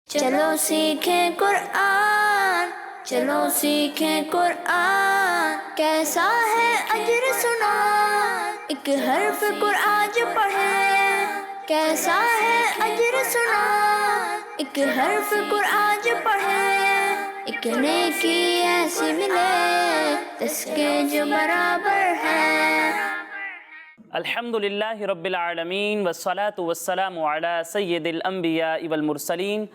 چلو سیکھیں قرآن، چلو سیکھیں قرآن، کیسا ہے اجر سنا، ایک حرف قرآن جو پڑھے، کیسا ہے اجر سنا، ایک حرف قرآن جو پڑھے، ایک نیکی ایسی ملے جس کے جو برابر ہے۔ الحمدللہ رب العالمین والصلاة والسلام علی سید الانبیاء والمرسلین،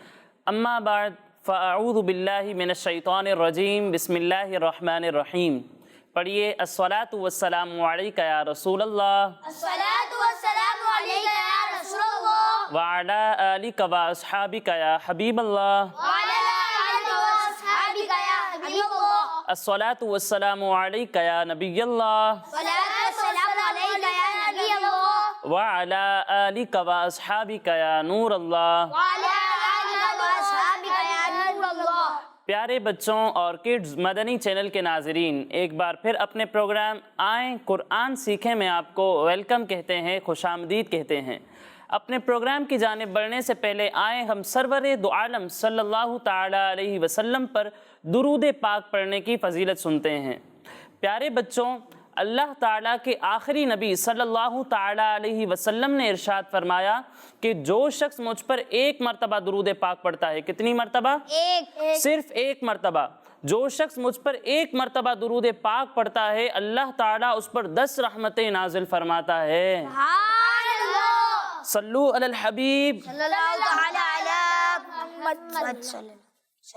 اما بعد فاعوذ باللہ من الشیطان الرجیم، بسم اللہ الرحمن الرحیم۔ پڑھیے الصلاة والسلام علیک یا رسول اللہ، الصلاة والسلام علیک یا رسول اللہ، وعلی آلک و اصحابک یا حبیب اللہ، وعلی آلک و اصحابک یا حبیب اللہ، الصلاة والسلام علیک یا نبی اللہ، الصلاة والسلام علیک یا نبی اللہ، وعلی آلک و اصحابک یا نور اللہ۔ وعلی آلک و اصحابک یا نور اللہ۔ پیارے بچوں اور کڈز مدنی چینل کے ناظرین، ایک بار پھر اپنے پروگرام آئیں قرآن سیکھیں میں آپ کو ویلکم کہتے ہیں، خوش آمدید کہتے ہیں۔ اپنے پروگرام کی جانب بڑھنے سے پہلے آئیں ہم سرور دو عالم صلی اللہ تعالی علیہ وسلم پر درود پاک پڑھنے کی فضیلت سنتے ہیں۔ پیارے بچوں، اللہ تعالیٰ کے آخری نبی صلی اللہ تعالی علیہ وسلم نے ارشاد فرمایا کہ جو شخص مجھ پر ایک مرتبہ درود پاک پڑھتا ہے، کتنی مرتبہ؟ صرف ایک مرتبہ۔ جو شخص مجھ پر ایک مرتبہ درود پاک پڑھتا ہے، اللہ تعالیٰ اس پر 10 رحمتیں نازل فرماتا ہے۔ سبحان اللہ، صلو علی الحبیب۔ صلی اللہ تعالی علی محمد صلی اللہ۔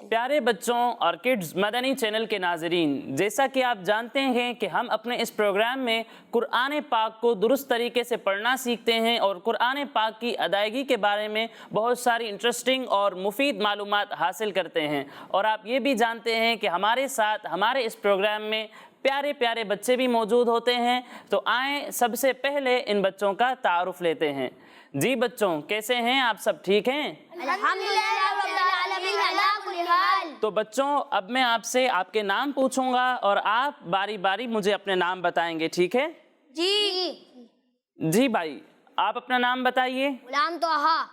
پیارے بچوں اور کڈز مدنی چینل کے ناظرین، جیسا کہ آپ جانتے ہیں کہ ہم اپنے اس پروگرام میں قرآن پاک کو درست طریقے سے پڑھنا سیکھتے ہیں اور قرآن پاک کی ادائیگی کے بارے میں بہت ساری انٹرسٹنگ اور مفید معلومات حاصل کرتے ہیں، اور آپ یہ بھی جانتے ہیں کہ ہمارے ساتھ ہمارے اس پروگرام میں پیارے پیارے بچے بھی موجود ہوتے ہیں۔ تو آئیں سب سے پہلے ان بچوں کا تعارف لیتے ہیں۔ جی بچوں، کیسے ہیں آپ؟ سب ٹھیک ہیں؟ الحمدللہ رب العالمین علی کل حال۔ تو بچوں، اب میں آپ سے آپ کے نام پوچھوں گا اور آپ باری باری مجھے اپنے نام بتائیں گے، ٹھیک ہے؟ جی بھائی، آپ اپنا نام بتائیے۔ غلام طہا۔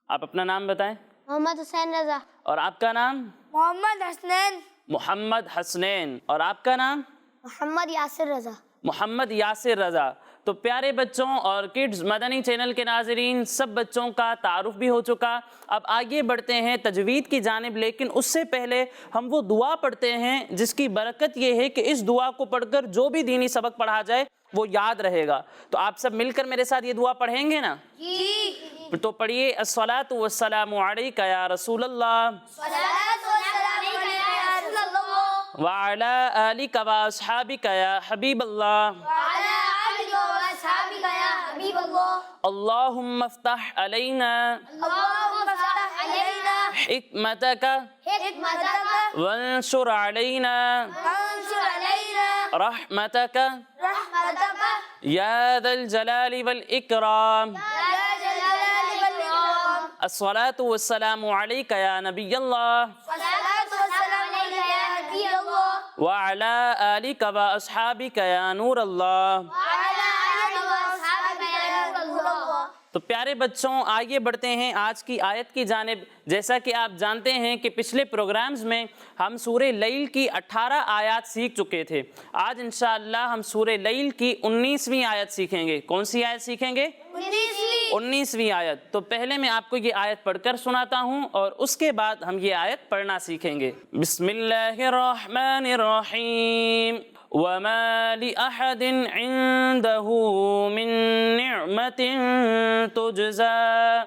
آپ اپنا نام بتائیں۔ محمد حسین رضا۔ اور آپ کا نام؟ محمد حسنین۔ محمد حسنین۔ اور آپ کا نام؟ محمد یاسر رضا۔ محمد یاسر رضا۔ تو پیارے بچوں اور کڈز مدنی چینل کے ناظرین، سب بچوں کا تعارف بھی ہو چکا۔ اب آگے بڑھتے ہیں تجوید کی جانب، لیکن اس سے پہلے ہم وہ دعا پڑھتے ہیں جس کی برکت یہ ہے کہ اس دعا کو پڑھ کر جو بھی دینی سبق پڑھا جائے وہ یاد رہے گا۔ تو آپ سب مل کر میرے ساتھ یہ دعا پڑھیں گے نا؟ جی۔ تو پڑھیے الصلاۃ والسلام علیک یا رسول اللہ، صلاۃ والسلام علیک یا رسول اللہ، وعلی آلک و اصحابک یا حبیب اللہ، وعلی آلک و اصحابک یا حبیب اللہ، اللہم افتح علینا اللہم افتح علینا حکمتک حکمتک وانشر علینا وانشر علینا رحمتک رحمتک یا ذا الجلال والاکرام۔ یا جلال والاکرام۔ الصلاۃ والسلام علیک یا نبی اللہ، صلاۃ والسلام علیک یا نبی اللہ، وعلی آلک و اصحابک یا نور اللہ۔ وعلی آلک و اصحابک یا نور اللہ۔ تو پیارے بچوں، آگے بڑھتے ہیں آج کی آیت کی جانب۔ جیسا کہ آپ جانتے ہیں کہ پچھلے پروگرامز میں ہم سورہ لیل کی 18 آیات سیکھ چکے تھے۔ آج انشاءاللہ ہم سورہ لیل کی 19ویں آیت سیکھیں گے۔ کون سی آیت سیکھیں گے؟ 19ویں آیت۔ تو پہلے میں آپ کو یہ آیت پڑھ کر سناتا ہوں اور اس کے بعد ہم یہ آیت پڑھنا سیکھیں گے۔ بسم اللہ الرحمن الرحیم۔ وَمَا لِأَحَدٍ عِندَهُ مِن نِعْمَةٍ تُجْزَى۔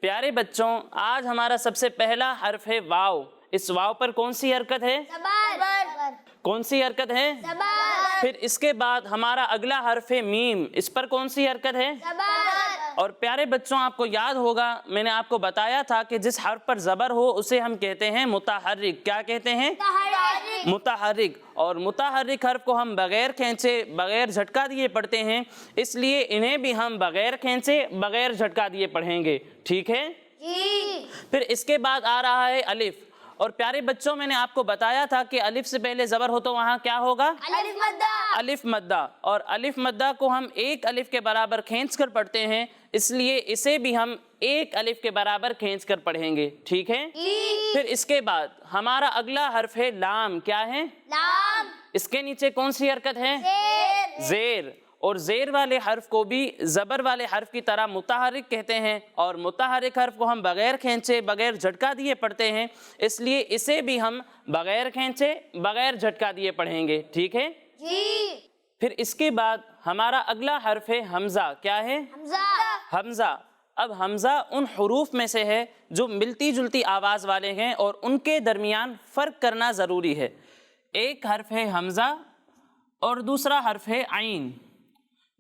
پیارے بچوں، آج ہمارا سب سے پہلا حرف ہے واو۔ اس واو پر کون سی حرکت ہے؟ زبر۔ کون سی حرکت ہے؟ زبر۔ پھر اس کے بعد ہمارا اگلا حرف ہے میم۔ اس پر کون سی حرکت ہے؟ زبر۔ اور پیارے بچوں، آپ کو یاد ہوگا میں نے آپ کو بتایا تھا کہ جس حرف پر زبر ہو اسے ہم کہتے ہیں متحرک۔ کیا کہتے ہیں؟ تحرک۔ متحرک۔ اور متحرک حرف کو ہم بغیر کھینچے بغیر جھٹکا دیے پڑھتے ہیں، اس لیے انہیں بھی ہم بغیر کھینچے بغیر جھٹکا دیے پڑھیں گے، ٹھیک ہے؟ جی۔ پھر اس کے بعد آ رہا ہے الف۔ اور پیارے بچوں، میں نے آپ کو بتایا تھا کہ الف سے پہلے زبر ہو تو وہاں کیا ہوگا؟ الف مدہ۔ अलिफ मद्दा, और अलिफ मद्दा को हम एक अलिफ के बराबर खींच कर पढ़ते हैं, इसलिए इसे भी हम एक अलिफ के बराबर खींच कर पढ़ेंगे। ठीक है। फिर इसके बाद हमारा अगला हर्फ है लाम। क्या है? लाम। इसके नीचे कौन सी हरकत है? जेर। जेर। और जेर वाले हर्फ को भी ज़बर वाले हर्फ की तरह मुतहरिक कहते हैं, और मुतहरिक हर्फ को हम बगैर खींचे बगैर झटका दिए पढ़ते हैं, इसलिए इसे भी हम बगैर खींचे बगैर झटका दिए पढ़ेंगे। ठीक है जी। फिर इसके बाद हमारा अगला हर्फ है हमज़ा। क्या है? हमजा। हमज़ा। अब हमज़ा उन हुरूफ में से है जो मिलती जुलती आवाज़ वाले हैं और उनके दरमियान फ़र्क करना ज़रूरी है। एक हर्फ है हमज़ा और दूसरा हर्फ है आइन।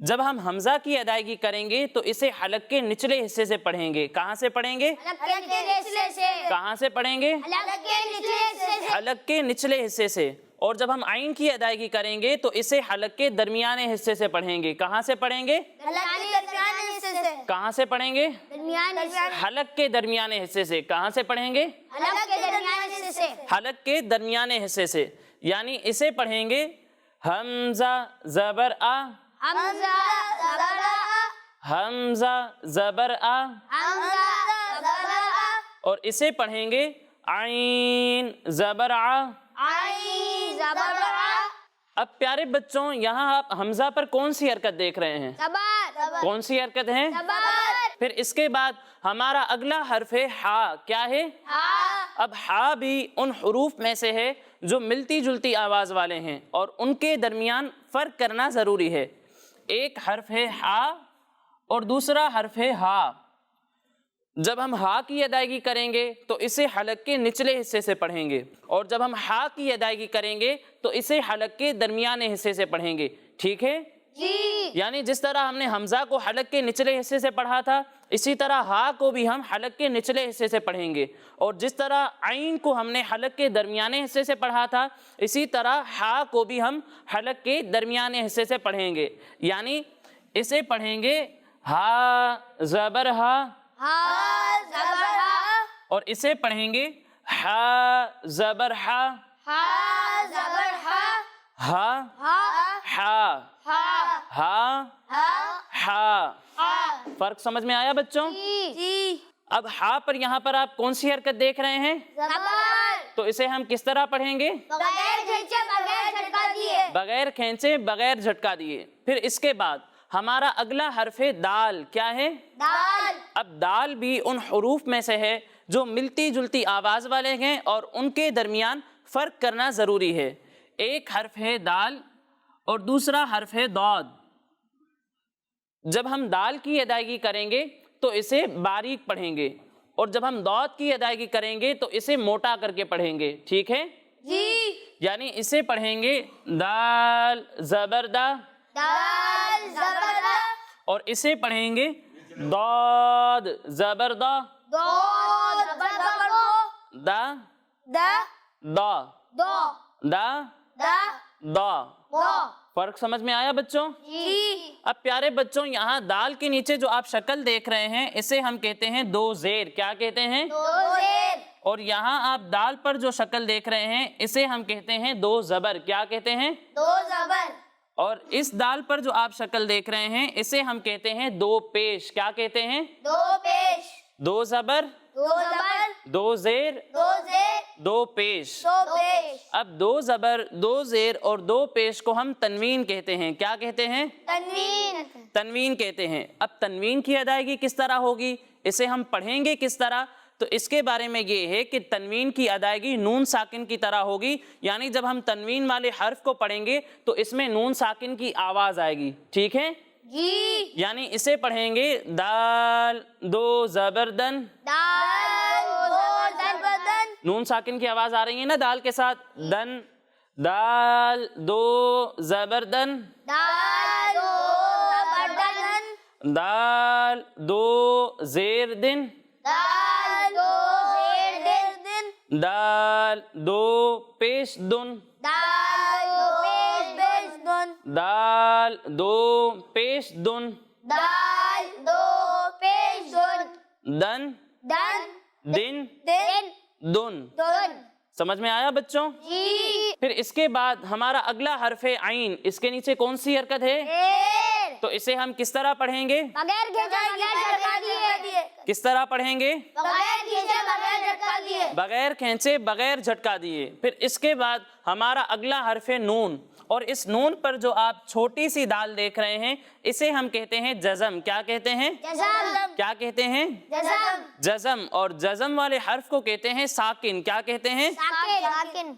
जब हम हमज़ा की अदायगी करेंगे तो इसे हलक के निचले हिस्से से पढ़ेंगे। कहाँ से पढ़ेंगे? हलक के निचले से। कहाँ से पढ़ेंगे? हलक के निचले हिस्से से। हलक के निचले हिस्से से। और जब हम आइन की अदायगी करेंगे तो इसे हलक के दरमियाने हिस्से से पढ़ेंगे। कहाँ से पढ़ेंगे? हलक के दरमियाने हिस्से से। कहाँ से पढ़ेंगे? दरमियाने हिस्से। हलक के दरमियाने हिस्से से। कहाँ से पढ़ेंगे? हलक के दरमियाने हिस्से से। हलक के दरमियाने हिस्से से, यानी इसे पढ़ेंगे हमज़ा ज़बर आ, हमजा ज़बर आ। हमज़ा ज़बर आ, हमजा ज़बर आ। और इसे पढ़ेंगे आइन ज़बर आ। आइन ज़बर आ। अब प्यारे बच्चों, यहाँ आप हमज़ा पर कौन सी हरकत देख रहे हैं? ज़बर। कौन सी हरकत है? ज़बर। फिर इसके बाद हमारा अगला हर्फ है हा। क्या है? हा। अब हा भी उन हुरूफ में से है जो मिलती जुलती आवाज़ वाले हैं और उनके दरमियान फ़र्क करना ज़रूरी है। एक हर्फ है हा और दूसरा हर्फ है हा। जब हम हा की अदायगी करेंगे तो इसे हलक के निचले हिस्से से पढ़ेंगे, और जब हम हा की अदायगी करेंगे तो इसे हलक के दरमियाने हिस्से से पढ़ेंगे। ठीक है जी। यानी जिस तरह हमने हमज़ा को हलक के निचले हिस्से से पढ़ा था, इसी तरह हा को भी हम हलक के निचले हिस्से से पढ़ेंगे, और जिस तरह आइन को हमने हलक के दरमियाने हिस्से से पढ़ा था, इसी तरह हा को भी हम हलक के दरमियाने हिस्से से पढ़ेंगे। यानी इसे पढ़ेंगे हा ज़बर हा, हा ज़बर हा। और इसे पढ़ेंगे हा ज़बर हा, हा ज़बर हा। हा हा। हा हा। हा हा। हा। हा। फर्क समझ में आया बच्चों? जी। अब हा पर यहाँ पर आप कौन सी हरकत देख रहे हैं? ज़बर। तो इसे हम किस तरह पढ़ेंगे? बगैर खींचे बगैर झटका दिए। बगैर खींचे बगैर झटका दिए। फिर इसके बाद हमारा अगला हर्फ है दाल। क्या है? दाल। अब दाल भी उन हुरूफ में से है जो मिलती जुलती आवाज़ वाले हैं और उनके दरमियान फ़र्क करना ज़रूरी है। एक हर्फ है दाल और दूसरा हर्फ है दौद। जब हम दाल की अदायगी करेंगे तो इसे बारीक पढ़ेंगे, और जब हम दौद की अदायगी करेंगे तो इसे मोटा करके पढ़ेंगे। ठीक है जी। यानी इसे पढ़ेंगे दाल ज़बरदा, दाल ज़बरदा। और इसे पढ़ेंगे दौद ज़बरदा, दो ज़बरदा। दा द। दा दो। दा द। दा। दो। फर्क समझ में आया बच्चों? जी। अब प्यारे बच्चों, यहाँ दाल के नीचे जो आप शक्ल देख रहे हैं इसे हम कहते हैं दो ज़ेर। क्या कहते हैं? दो ज़ेर। और यहाँ आप दाल पर जो शक्ल देख रहे हैं इसे हम कहते हैं दो ज़बर। क्या कहते हैं? दो ज़बर। और इस दाल पर जो आप शक्ल देख रहे हैं इसे हम कहते हैं दो पेश। क्या कहते हैं? दो पेश। दो ज़बर, दो ज़बर। दो ज़ेर, दो ज़ेर। दो पेश। दो पेश। अब दो ज़बर, दो ज़ेर और दो पेश को हम तनवीन कहते हैं। क्या कहते हैं? तनवीन। तनवीन कहते हैं। अब तनवीन की अदायगी किस तरह होगी, इसे हम पढ़ेंगे किस तरह, तो इसके बारे में ये है कि तनवीन की अदायगी नून साकिन की तरह होगी। यानी जब हम तनवीन वाले हर्फ को पढ़ेंगे तो इसमें नून साकिन की आवाज़ आएगी। ठीक है जी। यानी इसे पढ़ेंगे दाल दो ज़बरदन, दाल दो ज़बरदन। नून साकिन की आवाज़ आ रही है ना दाल के साथ, दन, दाल दो ज़बरदन, दाल दो ज़बरदन। दाल दो ज़ेर दिन, दाल दो ज़ेर दिन। दाल दो पेश दुन, दाल दो पेश दुन। दाल दो पेश दुन, दाल दो पेश दुन। दन दन। दिन दिन। दुन। दुन। समझ में आया बच्चों? जी। फिर इसके बाद हमारा अगला हर्फ है आइन, इसके नीचे कौन सी हरकत है? ज़ेर। तो इसे हम किस तरह पढ़ेंगे? बगैर खींचे बगैर झटका दिए। किस तरह पढ़ेंगे? बगैर खींचे बगैर झटका दिए। बगैर खींचे बगैर झटका दिए। फिर इसके बाद हमारा अगला हर्फ है नून, और इस नून पर जो आप छोटी सी दाल देख रहे हैं इसे हम कहते हैं जज़म। क्या कहते हैं? जज़म। क्या कहते हैं? जज़म। जज़म। और जज़म वाले हर्फ को कहते हैं साकिन। क्या कहते हैं? साकिन।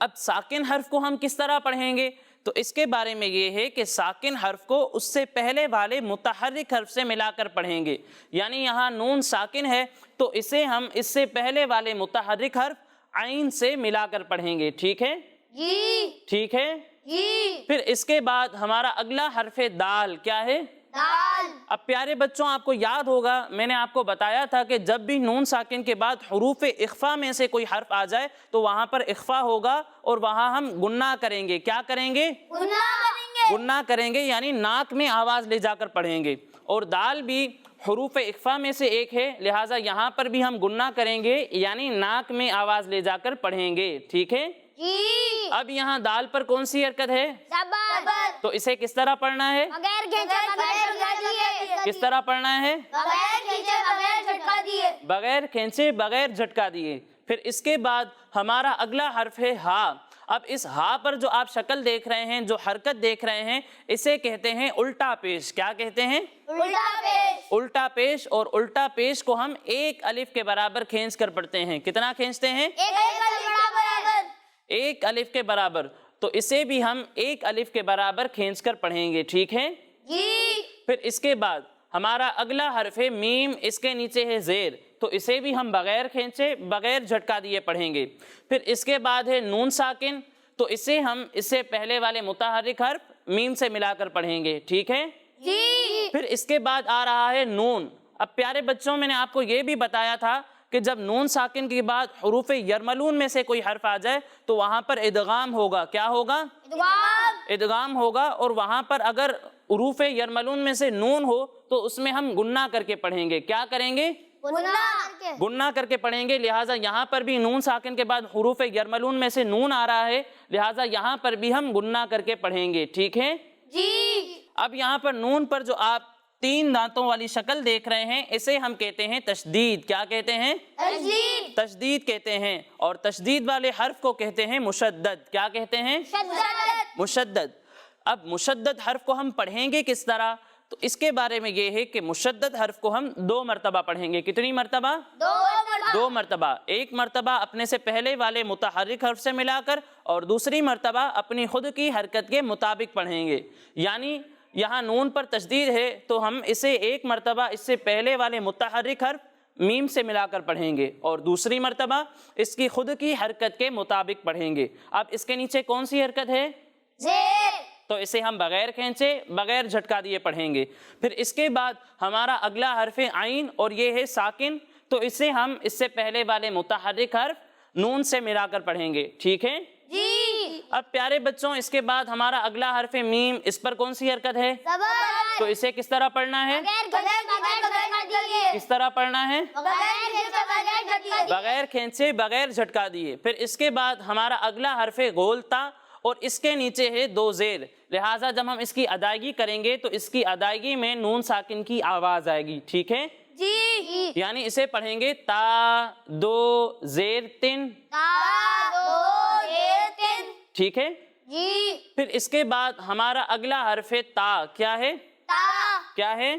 अब साकिन हर्फ को हम किस तरह पढ़ेंगे? तो इसके बारे में ये है कि साकिन हर्फ को उससे पहले वाले मुतहर्रिक हर्फ से मिलाकर पढ़ेंगे। यानी यहाँ नून साकिन है तो इसे हम इससे पहले वाले मुतहर्रिक हर्फ आइन से मिलाकर पढ़ेंगे। ठीक है? जी। ठीक है जी। फिर इसके बाद हमारा अगला हर्फ है दाल। क्या है? दाल। अब प्यारे बच्चों, आपको याद होगा मैंने आपको बताया था कि जब भी नून साकिन के बाद हुरूफ इख्फा में से कोई हर्फ आ जाए तो वहां पर इख्फा होगा और वहां हम गुन्ना करेंगे। क्या करेंगे? गुन्ना करेंगे। गुन्ना करेंगे, यानी नाक में आवाज ले जाकर पढ़ेंगे। और दाल भी हुरूफ इख्फा में से एक है, लिहाजा यहाँ पर भी हम गुन्ना करेंगे, यानी नाक में आवाज ले जाकर पढ़ेंगे। ठीक है? जी। अब यहाँ दाल पर कौन सी हरकत है? ज़बर। तो इसे किस तरह पढ़ना है? बगैर खींचे बगैर झटका दिए। किस तरह पढ़ना है? बगैर खींचे बगैर झटका दिए। बगैर खींचे बगैर झटका दिए। फिर इसके बाद हमारा अगला हर्फ है हा। अब इस हा पर जो आप शक्ल देख रहे हैं, जो हरकत देख रहे हैं, इसे कहते हैं उल्टा पेश। क्या कहते हैं? उल्टा पेश। उल्टा पेश। और उल्टा पेश को हम एक अलिफ के बराबर खींच कर पढ़ते हैं। कितना खींचते हैं? एक बराबर। एक अलिफ के बराबर। तो इसे भी हम एक अलिफ के बराबर खींच कर पढ़ेंगे। ठीक है? जी। फिर इसके बाद हमारा अगला हर्फ है मीम, इसके नीचे है ज़ेर, तो इसे भी हम बगैर खींचे बगैर झटका दिए पढ़ेंगे। फिर इसके बाद है नून साकिन, तो इसे हम इससे पहले वाले मुतहर्रिक हर्फ मीम से मिलाकर पढ़ेंगे। ठीक है? जी। फिर इसके बाद आ रहा है नून। अब प्यारे बच्चों, मैंने आपको ये भी बताया था कि जब नून साकिन के बाद हुरूफ यरमलून में से कोई हर्फ आ जाए तो वहां पर इदगाम होगा। क्या होगा? इदगाम होगा। और वहां पर अगर हुरूफ यरमलून में से नून हो तो उसमें हम गुन्ना करके पढ़ेंगे। क्या करेंगे? गुन्ना करके पढ़ेंगे। लिहाजा यहाँ पर भी नून साकिन के बाद हुरूफ यरमलून में से नून आ रहा है, लिहाजा यहाँ पर भी हम गुन्ना करके पढ़ेंगे। ठीक है? जी। अब यहाँ पर नून पर जो आप 3 दांतों वाली शक्ल देख रहे हैं इसे हम कहते हैं तशदीद। क्या कहते हैं? तशदीद। तशदीद कहते हैं। और तशदीद वाले हर्फ को कहते हैं मुशद्दद। क्या कहते हैं? मुशद्दद। अब मुशद्दद हर्फ को हम पढ़ेंगे किस तरह? तो इसके बारे में ये है कि मुशद्दद हर्फ को हम 2 मरतबा पढ़ेंगे। कितनी मरतबा? 2 मरतबा। एक मरतबा अपने से पहले वाले मुतहर्रिक हर्फ से मिलाकर और दूसरी मरतबा अपनी खुद की हरकत के मुताबिक पढ़ेंगे। यानी यहाँ नून पर तशदीद है तो हम इसे एक मरतबा इससे पहले वाले मुतहर्रिक हर्फ मीम से मिलाकर पढ़ेंगे और दूसरी मरतबा इसकी खुद की हरकत के मुताबिक पढ़ेंगे। अब इसके नीचे कौन सी हरकत है? ज़ेर। तो इसे हम बगैर खींचे बगैर झटका दिए पढ़ेंगे। फिर इसके बाद हमारा अगला हर्फ है आइन और ये है साकिन, तो इसे हम इससे पहले वाले मुतहर्रिक हर्फ नून से मिलाकर पढ़ेंगे। ठीक है? जी। अब प्यारे बच्चों, इसके बाद हमारा अगला हर्फ है मीम। इस पर कौन सी हरकत है? ज़बर। तो इसे किस तरह पढ़ना है? किस तरह पढ़ना है? बगैर खींचे बगैर झटका दिए। फिर इसके बाद हमारा अगला हर्फ है गोलता और इसके नीचे है 2 ज़ेर, लिहाजा जब हम इसकी अदायगी करेंगे तो इसकी अदायगी में नून साकिन की आवाज आएगी। ठीक है? जी। यानी इसे पढ़ेंगे ता 2 ज़ेर 3। ठीक है? जी। फिर इसके बाद हमारा अगला हर्फ है ता। क्या है? क्या है?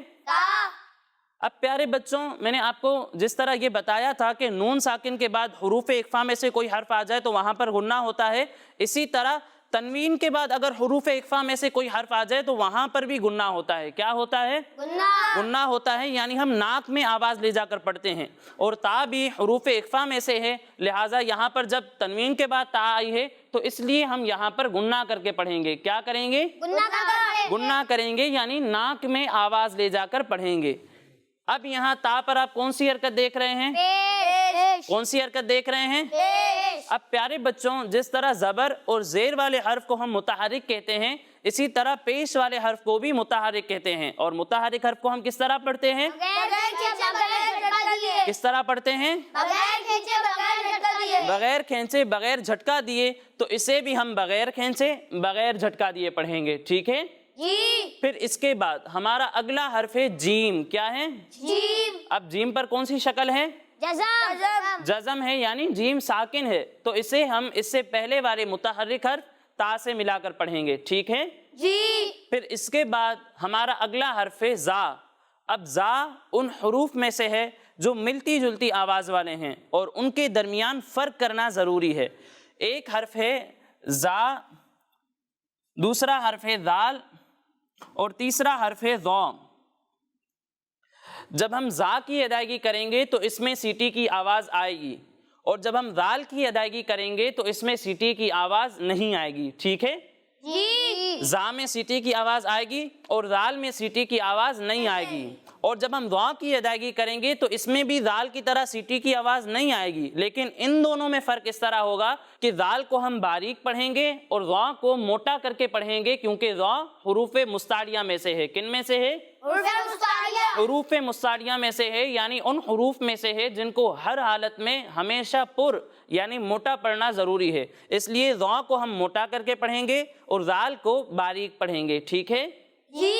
अब प्यारे बच्चों, मैंने आपको जिस तरह ये बताया था कि नून साकिन के बाद हुरूफ इख्फा में से कोई हर्फ आ जाए तो वहां पर गुन्ना होता है, इसी तरह तनवीन के बाद अगर हुरूफ इख्फा में से कोई हर्फ आ जाए तो वहां पर भी गुन्ना होता है। क्या होता है? गुन्ना होता है, यानी हम नाक में आवाज ले जाकर पढ़ते हैं। और ता भी हुरूफ इख्फा में से है, लिहाजा यहाँ पर जब तनवीन के बाद ता आई है तो इसलिए हम यहाँ पर गुन्ना करके पढ़ेंगे। क्या करेंगे? गुन्ना करेंगे, यानी नाक में आवाज ले जाकर पढ़ेंगे। अब यहाँ ता पर आप कौन सी हरकत देख रहे हैं? कौन सी हरकत देख रहे हैं? अब प्यारे बच्चों, जिस तरह ज़बर और ज़ेर वाले हर्फ को हम मुतहर्रिक कहते हैं, इसी तरह पेश वाले हर्फ को भी मुतहर्रिक कहते हैं। और मुतहर्रिक हर्फ को हम किस तरह पढ़ते हैं? किस तरह पढ़ते हैं? बगैर खींचे बगैर झटका दिए, तो इसे भी हम बगैर खींचे बगैर झटका दिए पढ़ेंगे, ठीक है जी। फिर इसके बाद हमारा अगला हर्फ है जीम। क्या है? जीम। अब जीम पर कौन सी शक्ल है? जज़म। जज़म है, यानी जीम साकिन है, तो इसे हम इससे पहले वाले मुतहर्रिक हर्फ ता से मिलाकर पढ़ेंगे, ठीक है जी। फिर इसके बाद हमारा अगला हर्फ है जा। अब जा उन हरूफ में से है जो मिलती जुलती आवाज़ वाले हैं और उनके दरमियान फ़र्क करना ज़रूरी है। एक हर्फ है जा, दूसरा हर्फ है दाल और तीसरा हर्फ है ज़ौ। जब हम जा की अदायगी करेंगे तो इसमें सीटी की आवाज़ आएगी, और जब हम दाल की अदायगी करेंगे तो इसमें सीटी की आवाज़ नहीं आएगी, ठीक है जी। जा में सीटी की आवाज़ आएगी और दाल में सीटी की आवाज़ नहीं आएगी। और जब हम दुआ की अदायगी करेंगे तो इसमें भी दाल की तरह सीटी की आवाज़ नहीं आएगी, लेकिन इन दोनों में फ़र्क इस तरह होगा कि दाल को हम बारीक पढ़ेंगे और दुआ को मोटा करके पढ़ेंगे, क्योंकि दुआ हुरूफ़े मुस्तारिया में से है। किन में से है? हुरूफ़े मुस्तारिया में से है, यानी उन हुरूफ में से है जिनको हर हालत में हमेशा पुर यानी मोटा पढ़ना ज़रूरी है। इसलिए दुआ को हम मोटा करके पढ़ेंगे और दाल को बारीक पढ़ेंगे, ठीक है जी।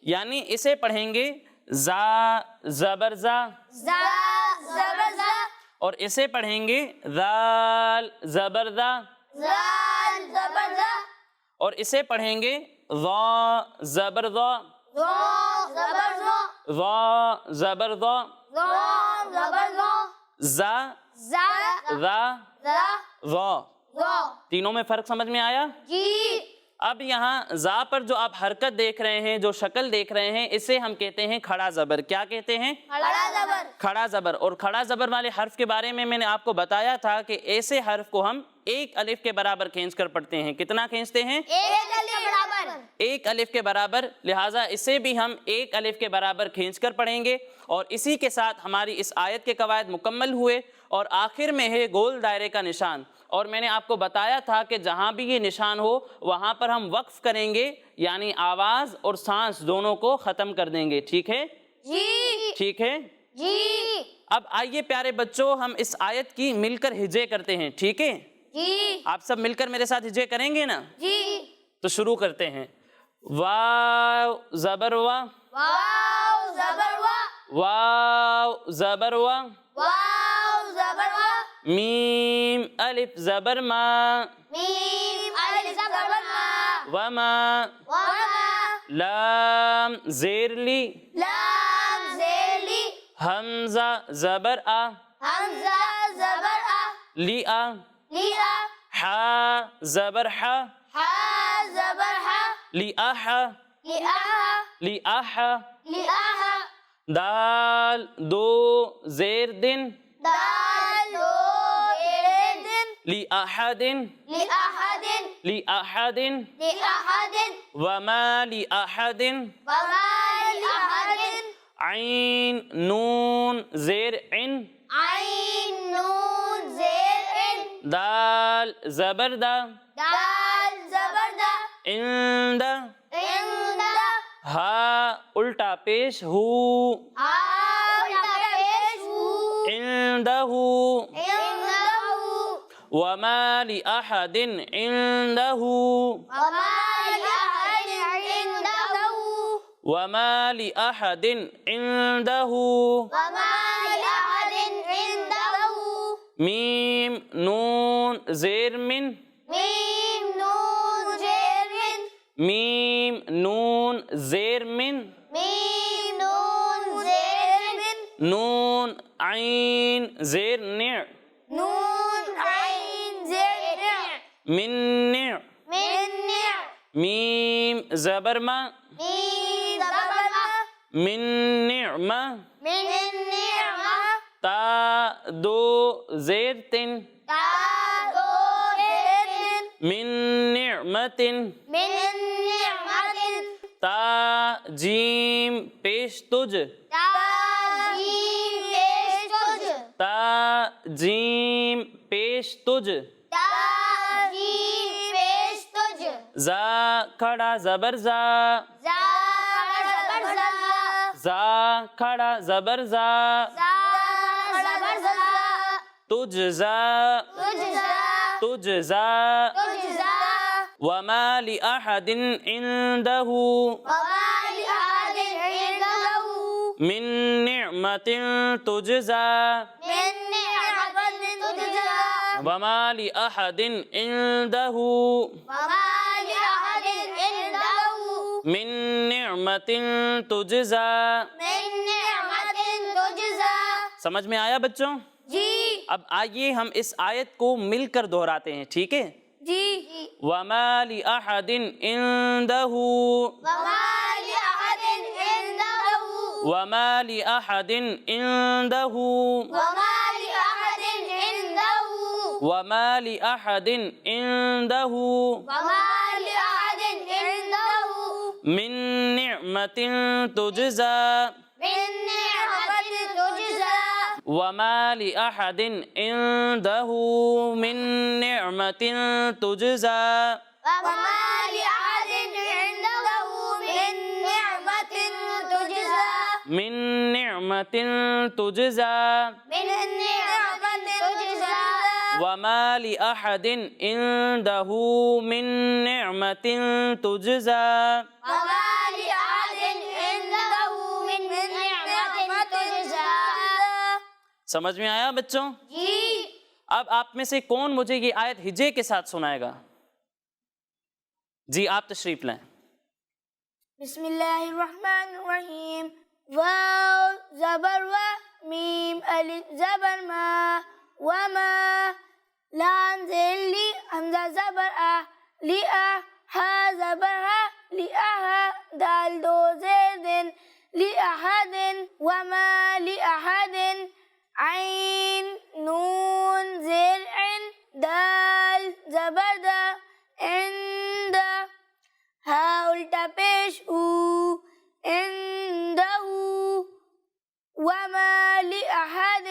यानी इसे पढ़ेंगे जा ज़बर जा, जा ज़बर जा, और इसे पढ़ेंगे दाल ज़बर दा, जाल ज़बर जा, और इसे पढ़ेंगे ज़ा ज़बर ज़ा, ज़ो ज़बर ज़ो, ज़ा ज़बर ज़ा, ज़ो ज़बर ज़ो, ज़ा जा ज़ा ज़ा ज़ा। ज़ो। तीनों में फ़र्क समझ में आया? जी। अब यहाँ जा पर जो आप हरकत देख रहे हैं, जो शक्ल देख रहे हैं, इसे हम कहते हैं खड़ा ज़बर। क्या कहते हैं? खड़ा ज़बर। खड़ा ज़बर। और खड़ा ज़बर वाले हर्फ के बारे में मैंने आपको बताया था कि ऐसे हर्फ को हम एक अलिफ के बराबर खींच कर पढ़ते हैं। कितना खींचते हैं? एक अलिफ के बराबर। एक अलिफ के बराबर, लिहाजा इसे भी हम एक अलिफ के बराबर खींच कर पढ़ेंगे। और इसी के साथ हमारी इस आयत के कवायद मुकम्मल हुए और आखिर में है गोल दायरे का निशान। और मैंने आपको बताया था कि जहाँ भी ये निशान हो वहाँ पर हम वक्फ करेंगे, यानी आवाज़ और सांस दोनों को ख़त्म कर देंगे, ठीक है जी। ठीक है जी। अब आइए प्यारे बच्चों, हम इस आयत की मिलकर हिजे करते हैं, ठीक है जी। आप सब मिलकर मेरे साथ हिजे करेंगे ना? जी। तो शुरू करते हैं। वाव ज़बर वा, वाव ज़बर वा, वाव ज़बर वा, वाव ज़बर वा, मीम अलिफ ज़बर मा, मीम अलिफ ज़बर मा, वमा, वमा, लाम ज़ेर ली, लाम ज़ेर ली, हमज़ा ज़बर आ, हमज़ा ज़बर आ, लिया, लिया, हा ज़बर हा, हा ज़बर हा, लिआहा, लिआहा, लिआहा, लिआहा, दाल दो ज़ेर दिन, दाल दो ज़ेर दिन, लिआहदिन, लिआहदिन, लिआहदिन, लिआहदिन, वमा लिआहदिन, वमा लिआहदिन, आइन नून ज़ेर इन, आइन नून ज़ेर इन, दाल ज़बर दा, दाल ज़बर दा, इंद, इंदा, हा उल्टा पेश हु, आउला पेश who, इंदहु, इंदहु, Verma लिअहदिन इंदहु, Verma लिअहदिन इंदहु, Verma लिअहदिन इंदहु, Verma लिअहदिन इंदहु, meme नून ज़ेर मिन, मीम नून ज़ेर मिन, मीम नून ज़ेर मिन, मीम नून ज़ेर मिन, नून आइन ज़ेर निअ, नून आइन ज़ेर निअ, मिन निअ, मिन निअ, मीम ज़बर मा, मीम ज़बर मा, मिन निअमा, मिन निअमा, ता दो ज़ेर तिन, ता दो ज़ेर तिन, मिन निअमतिन, मिन निअमतिन, ता जीम पेश तुझ, ता जीम पेश तुझ, ता जीम पेश तुझ, ता जीम पेश तुझ, जा खड़ा ज़बर जा, जा ज़बर जा, जा खड़ा ज़बर जा, जा ज़बर जा, تجزا تجزا وما لأحد عنده من نعمة تجزى وما لأحد عنده من نعمة تجزى. سمجھ میں آیا بچوں؟ جی اب آئیے ہم اس آیت کو مل کر دہراتے ہیں، ٹھیک ہے؟ جی وَمَا لِأَحَدٍ عِندَهُ وَمَا لِأَحَدٍ عِندَهُ وَمَا لِأَحَدٍ عِندَهُ من نعمة تجزى وما لأحد عنده من نعمة تجزى من نعمة تجزى وما لأحد عنده من نعمة تجزى. سمجھ میں آیا بچوں؟ جی اب آپ میں سے کون مجھے یہ آیت ہجے کے ساتھ سنائے گا؟ جی آپ تشریف لائیں. بسم اللہ الرحمن الرحیم. واو زبر و میم الف زبر ما وما لام زیر لی حمزہ زبر آ لی آ ہا زبر ہا لی آہا دال دو زیر دن لی احدن وما لی احدن عین نون زیر عن دال زبر دا عند ہا الٹا پیش او عنده وما لأحد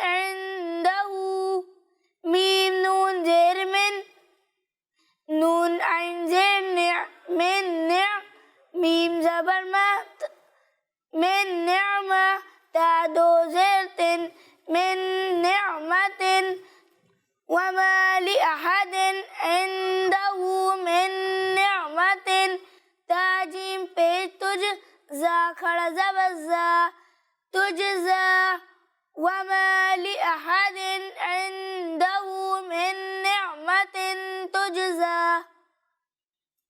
عنده میم نون زیر من نون عین زیر نع من نع میم زبر ما من نعمة تا دو زیر تن من نعمة وما لأحد عنده من نعمة تاجیم پیش تج زا کھڑا زبر زا تجزا وما لأحد عنده من نعمة تجزا.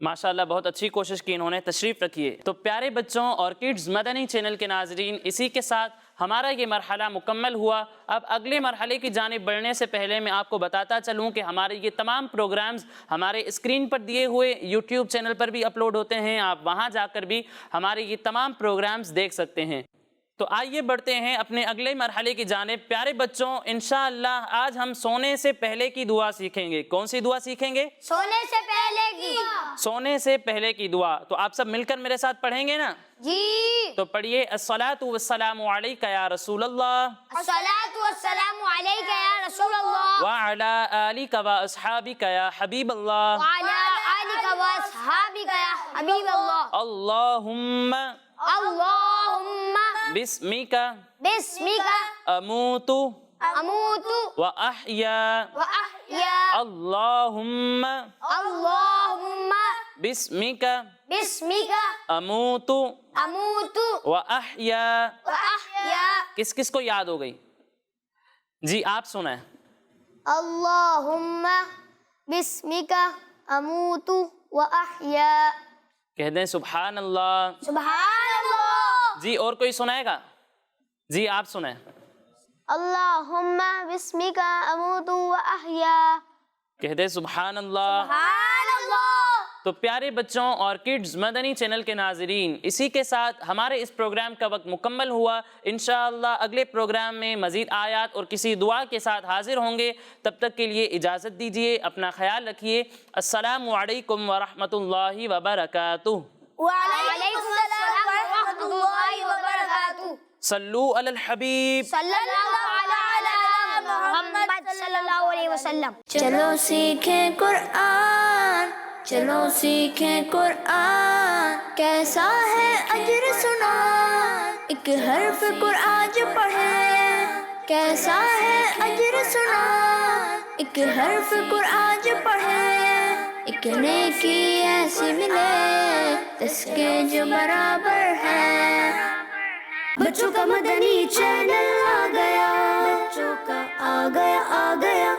ماشاءاللہ بہت اچھی کوشش کی انہوں نے. تشریف رکھیے. تو پیارے بچوں اور کڈز مدنی چینل کے ناظرین، اسی کے ساتھ ہمارا یہ مرحلہ مکمل ہوا. اب اگلے مرحلے کی جانب بڑھنے سے پہلے میں آپ کو بتاتا چلوں کہ ہمارے یہ تمام پروگرامز ہمارے اسکرین پر دیے ہوئے یوٹیوب چینل پر بھی اپلوڈ ہوتے ہیں. آپ وہاں جا کر بھی ہمارے یہ تمام پروگرامز دیکھ سکتے ہیں. تو آئیے بڑھتے ہیں اپنے اگلے مرحلے کی جانب. پیارے بچوں انشاءاللہ آج ہم سونے سے پہلے کی دعا سیکھیں گے. کون سی دعا سیکھیں گے؟ سونے سے پہلے کی. سونے سے پہلے کی دعا. تو آپ سب مل کر میرے ساتھ پڑھیں گے نا؟ جی تو پڑھیے. الصلاۃ والسلام علیک یا رسول اللہ الصلاۃ والسلام علیک یا رسول اللہ وعلی آلک واصحابک یا حبیب اللہ وعلی آلک واصحابک یا حبیب اللہ. اللہم اللہم بسمک بسمک اموت اموت واحیا واحیا. اللہم اللہم بسمک بسمک اموت اموت واحیا. واحیا. کس کس کو یاد ہو گئی؟ جی آپ سنیں. اللہم بسمک اموت واحیا. کہہ دیں سبحان اللہ. سبحان اللہ. جی اور کوئی سنائے گا؟ جی آپ سنیں. اللہم بسمک اموت واحیا. کہہ دیں سبحان اللہ. سبحان اللہ. تو پیارے بچوں اور کڈز مدنی چینل کے ناظرین، اسی کے ساتھ ہمارے اس پروگرام کا وقت مکمل ہوا. انشاءاللہ اگلے پروگرام میں مزید آیات اور کسی دعا کے ساتھ حاضر ہوں گے. تب تک کے لیے اجازت دیجیے. اپنا خیال رکھیے. السلام علیکم ورحمۃ اللہ وبرکاتہ. وعلیکم السلام ورحمۃ اللہ وبرکاتہ. صلو علی الحبیب. صلی اللہ علی محمد صلی اللہ علیہ وسلم. چلو سیکھیں قرآن، چلو سیکھیں قرآن، کیسا ہے اجر سنا، ایک حرف قرآن جو پڑھے کیسا ہے اجر سنا. ایک حرف قرآن جو پڑھے ایک نیکی ایسی ملے جس کے جو برابر ہے. بچوں کا مدنی چینل آ گیا, بچوں کا آ گیا